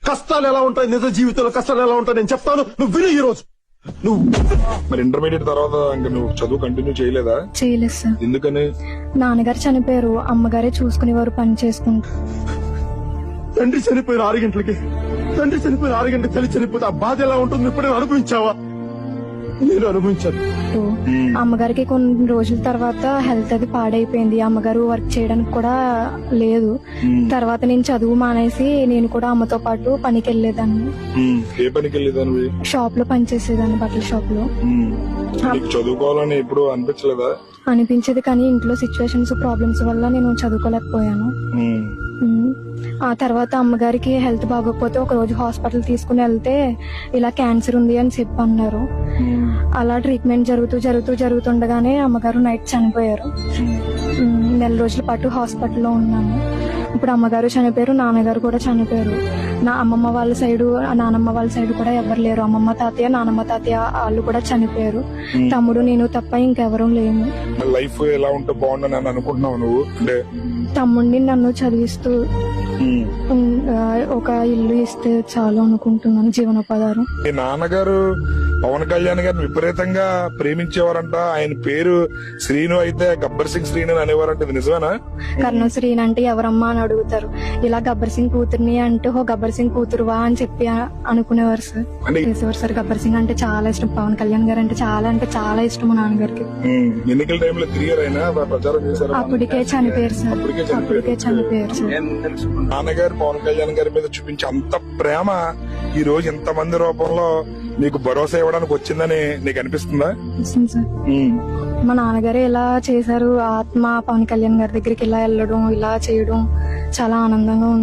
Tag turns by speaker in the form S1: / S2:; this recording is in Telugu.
S1: కష్టాలు ఎలా ఉంటాయి, నిజ జీవితంలో కష్టాలు ఎలా ఉంటాయి నేను చెప్తాను, నువ్వు విను ఈ రోజు. నువ్వు
S2: మరి ఇంటర్మీడియట్ తర్వాత ఇంకా నువ్వు చదువు కంటిన్యూ చేయలేదా?
S3: చేయలేదు సార్.
S2: ఎందుకని?
S3: నాన్నగారు చనిపోయారు, అమ్మగారే చూసుకునేవారు, పని చేసుకుంటూ.
S1: తండ్రి చనిపోయిన 6 గంటలకి, తండ్రి చనిపోయిన 6 గంటలకి తల్లి చనిపోతే ఆ బాధ ఎలా ఉంటుంది ఎప్పుడైనా అనుభవించావా? నేను అనుభవించాను.
S3: అమ్మగారికి కొన్ని రోజుల తర్వాత హెల్త్ అది పాడైపోయింది, అమ్మగారు వర్క్ చేయడానికి కూడా లేదు. తర్వాత నేను చదువు మానేసి నేను కూడా అమ్మతో పాటు పనికి వెళ్ళేదాన్ని.
S2: ఏ పనికి వెళ్ళేదాన్ని?
S3: షాప్ లో పనిచేసేదాన్ని, బట్టల షాప్ లో.
S2: చదువుకోవాలని ఎప్పుడు అనిపించలేదా?
S3: అనిపించేది, కానీ ఇంట్లో సిచ్యువేషన్స్ ప్రాబ్లమ్స్ వల్ల నేను చదువుకోలేకపోయాను. ఆ తర్వాత అమ్మగారికి హెల్త్ బాగోకపోతే ఒక రోజు హాస్పిటల్ తీసుకుని వెళ్తే ఇలా క్యాన్సర్ ఉంది అని చెప్పి అన్నారు. అలా ట్రీట్మెంట్ జరుగుతుండగానే అమ్మగారు నైట్ చనిపోయారు. నెల రోజుల పాటు హాస్పిటల్లో ఉన్నాను. ఇప్పుడు అమ్మగారు చనిపోయారు, నాన్నగారు కూడా చనిపోయారు. నా అమ్మమ్మ వాళ్ళ సైడు, నానమ్మ వాళ్ళ సైడ్ కూడా ఎవరు లేరు. అమ్మమ్మ తాతయ్య, నానమ్మ తాతయ్య వాళ్ళు కూడా చనిపోయారు. తమ్ముడు నేను తప్ప ఇంకెవరూ లేము.
S2: లైఫ్ ఎలా ఉంటే బాగుండని అనుకుంటున్నావు నువ్వు? అంటే
S3: తమ్ముడిని నన్ను చదివిస్తూ ఒక ఇల్లు ఇస్తే చాలు అనుకుంటున్నాను, జీవనోపాధారం.
S2: మీ నాన్నగారు పవన్ కళ్యాణ్ గారిని విపరీతంగా ప్రేమించేవారంట. ఆయన పేరు శ్రీను అయితే గబ్బర్ సింగ్ శ్రీను అని అనేవారంట, ఇది నిజమేనా?
S3: కర్నూలు శ్రీను అంటే ఎవరమ్మా అని అడుగుతారు. ఇలా గబ్బర్ సింగ్ కూతుర్ని అంటే హో గబ్బర్ సింగ్ కూతురువా అని చెప్పి అనుకునేవారు సార్. చేసేవారు సార్. గబ్బర్ సింగ్ అంటే చాలా ఇష్టం, పవన్ కళ్యాణ్ గారు అంటే చాలా ఇష్టం మా నాన్నగారికి.
S2: ఎన్నికల టైంలో తిరిగారు, ఆయన ప్రచారం చేశారు.
S3: అప్పటికే చనిపోయారు సార్. అప్పటికే చనిపోయారు సార్.
S2: నాన్నగారు పవన్ కళ్యాణ్ గారి మీద చూపించే అంత ప్రేమ ఈ రోజు ఇంత మంది రూపంలో నీకు భరోసా ఇవ్వడానికి వచ్చిందని నీకు అనిపిస్తుందా?
S3: సార్, మా నాన్నగారే ఇలా చేశారు. ఆత్మ పవన్ కళ్యాణ్ గారి దగ్గరికి ఇలా వెళ్ళడం, ఇలా చేయడం చాలా ఆనందంగా ఉంది.